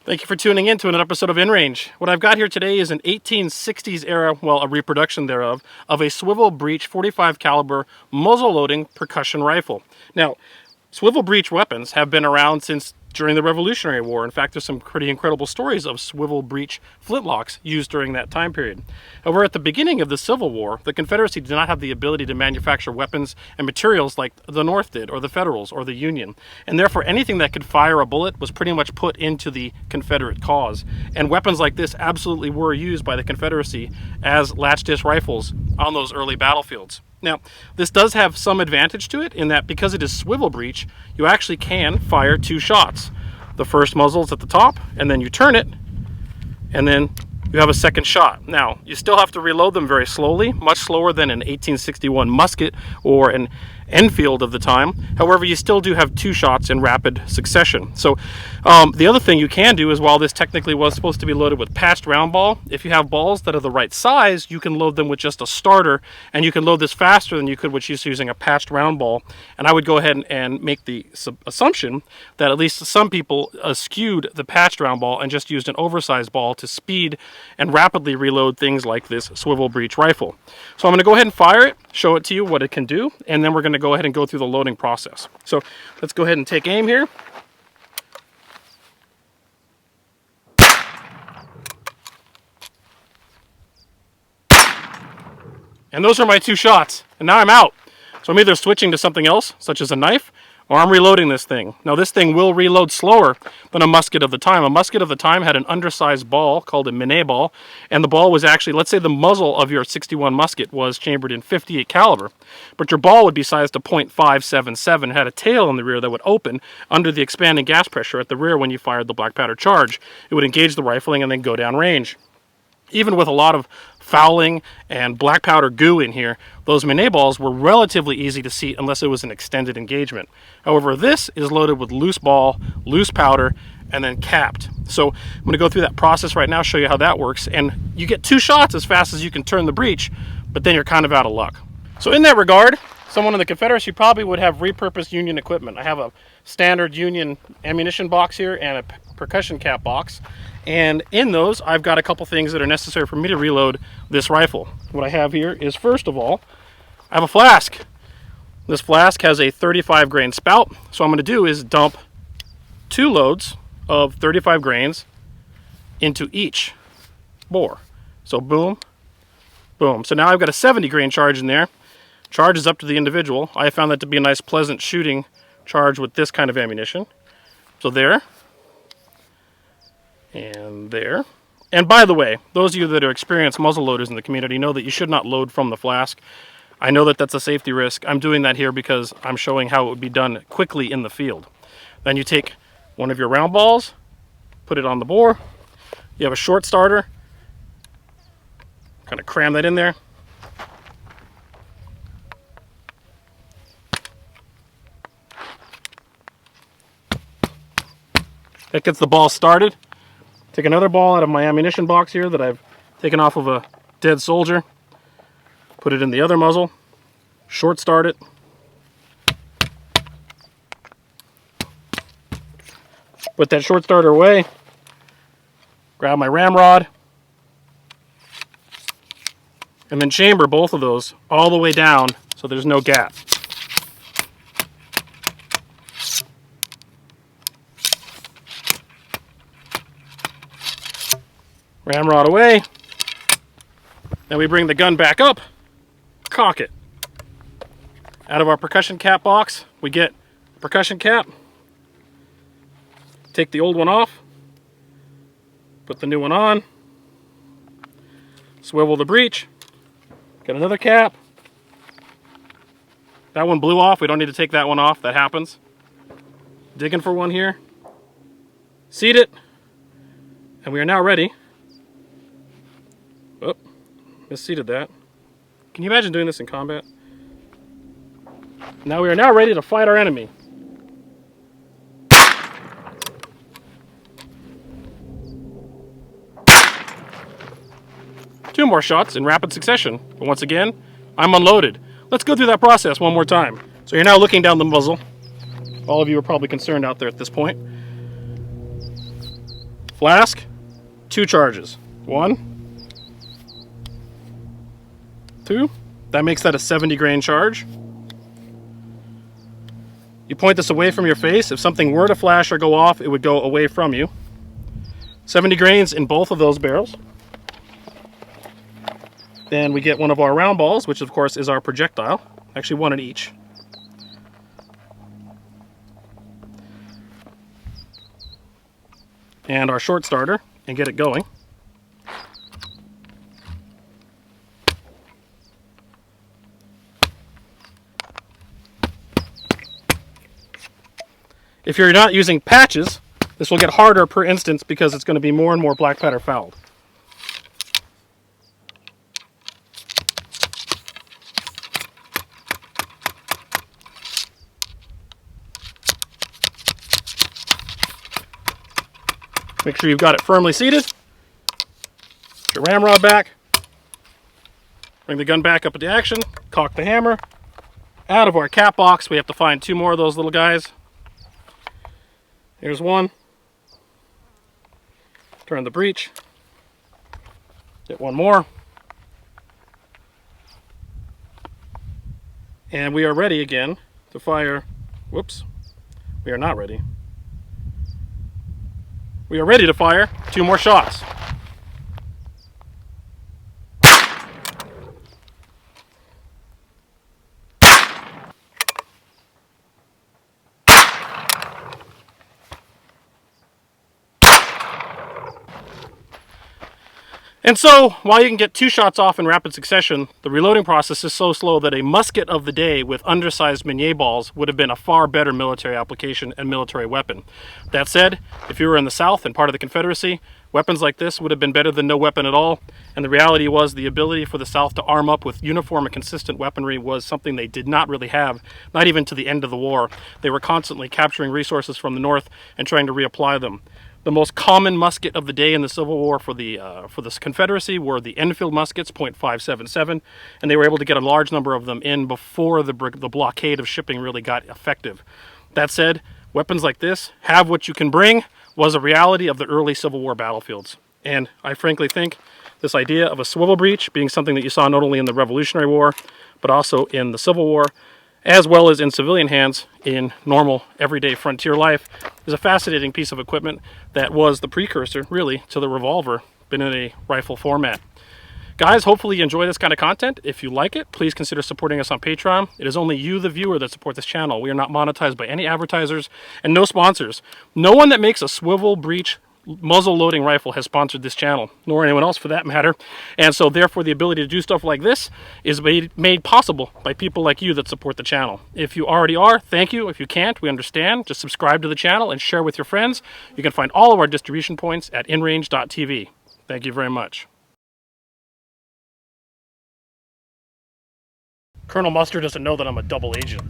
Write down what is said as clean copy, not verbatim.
Thank you for tuning in to another episode of InRange. What I've got here today is an 1860s era, well, a reproduction thereof, of a Swivel Breech 45 caliber muzzle-loading percussion rifle. Now, Swivel Breech weapons have been around since during the Revolutionary War. In fact, there's some pretty incredible stories of Swivel Breech flintlocks used during that time period. However, at the beginning of the Civil War, the Confederacy did not have the ability to manufacture weapons and materials like the North did, or the Federals, or the Union. And therefore, anything that could fire a bullet was pretty much put into the Confederate cause. And weapons like this absolutely were used by the Confederacy as latch-dish rifles on those early battlefields. Now, this does have some advantage to it in that because it is swivel breech, you actually can fire two shots. The first muzzle is at the top, and then you turn it, and then you have a second shot. Now, you still have to reload them very slowly, much slower than an 1861 musket or an Enfield of the time. However, you still do have two shots in rapid succession. So the other thing you can do is, while this technically was supposed to be loaded with patched round ball, if you have balls that are the right size, you can load them with just a starter, and you can load this faster than you could with just using a patched round ball. And I would go ahead and make the assumption that at least some people skewed the patched round ball and just used an oversized ball to speed and rapidly reload things like this Swivel Breech rifle. So I'm going to go ahead and fire it, show it to you what it can do, and then we're going to go ahead and go through the loading process. So let's go ahead and take aim here. And those are my two shots, and now I'm out. So I'm either switching to something else, such as a knife, or I'm reloading this thing. Now this thing will reload slower than a musket of the time. A musket of the time had an undersized ball called a Minet ball, and the ball was actually, let's say the muzzle of your 61 musket was chambered in 58 caliber, but your ball would be sized to .577, had a tail in the rear that would open under the expanding gas pressure at the rear when you fired the black powder charge. It would engage the rifling and then go down range. Even with a lot of fouling and black powder goo in here, those Minet balls were relatively easy to seat unless it was an extended engagement. However, this is loaded with loose ball, loose powder, and then capped. So I'm going to go through that process right now, show you how that works. And you get two shots as fast as you can turn the breech, but then you're kind of out of luck. So in that regard, someone in the Confederacy probably would have repurposed Union equipment. I have a standard Union ammunition box here and a percussion cap box. And in those, I've got a couple things that are necessary for me to reload this rifle. What I have here is, first of all, I have a flask. This flask has a 35 grain spout. So what I'm going to do is dump two loads of 35 grains into each bore. So boom, boom. So now I've got a 70 grain charge in there. Charge is up to the individual. I found that to be a nice, pleasant shooting charge with this kind of ammunition. So there. And there. And by the way, those of you that are experienced muzzle loaders in the community know that you should not load from the flask. I know that that's a safety risk. I'm doing that here because I'm showing how it would be done quickly in the field. Then you take one of your round balls, put it on the bore. You have a short starter. Kind of cram that in there. That gets the ball started. Take another ball out of my ammunition box here that I've taken off of a dead soldier. Put it in the other muzzle. Short start it. Put that short starter away. Grab my ramrod. And then chamber both of those all the way down so there's no gap. Ramrod away. Then we bring the gun back up, cock it. Out of our percussion cap box, we get a percussion cap. Take the old one off, put the new one on, swivel the breech, get another cap. That one blew off, we don't need to take that one off, that happens. Digging for one here. Seat it, and we are now ready. Oh, misseated that. Can you imagine doing this in combat? Now we are now ready to fight our enemy. Two more shots in rapid succession. But once again, I'm unloaded. Let's go through that process one more time. So you're now looking down the muzzle. All of you are probably concerned out there at this point. Flask, 2 charges. 1, 2. That makes that a 70 grain charge. You point this away from your face. If something were to flash or go off, it would go away from you. 70 grains in both of those barrels. Then we get one of our round balls, which of course is our projectile. Actually, one in each. And our short starter, and get it going. If you're not using patches, this will get harder per instance because it's going to be more and more black powder fouled. Make sure you've got it firmly seated. Put your ramrod back. Bring the gun back up into action. Cock the hammer. Out of our cap box, we have to find 2 more of those little guys. Here's one. Turn the breech. Get one more. And we are ready again to fire. Whoops. We are not ready. We are ready to fire 2 more shots. And so, while you can get 2 shots off in rapid succession, the reloading process is so slow that a musket of the day with undersized Minier balls would have been a far better military application and military weapon. That said, if you were in the South and part of the Confederacy, weapons like this would have been better than no weapon at all, and the reality was the ability for the South to arm up with uniform and consistent weaponry was something they did not really have, not even to the end of the war. They were constantly capturing resources from the North and trying to reapply them. The most common musket of the day in the Civil War for the Confederacy were the Enfield muskets, .577, and they were able to get a large number of them in before the blockade of shipping really got effective. That said, weapons like this, have what you can bring, was a reality of the early Civil War battlefields. And I frankly think this idea of a swivel breech being something that you saw not only in the Revolutionary War, but also in the Civil War, as well as in civilian hands in normal, everyday frontier life, is a fascinating piece of equipment that was the precursor, really, to the revolver, but in a rifle format. Guys, hopefully you enjoy this kind of content. If you like it, please consider supporting us on Patreon. It is only you, the viewer, that support this channel. We are not monetized by any advertisers and no sponsors. No one that makes a swivel breech muzzle loading rifle has sponsored this channel, nor anyone else for that matter. And so therefore the ability to do stuff like this is made possible by people like you that support the channel. If you already are, thank you. If you can't, we understand. Just subscribe to the channel and share with your friends. You can find all of our distribution points at InRange.tv. Thank you very much. Colonel Mustard doesn't know that I'm a double agent.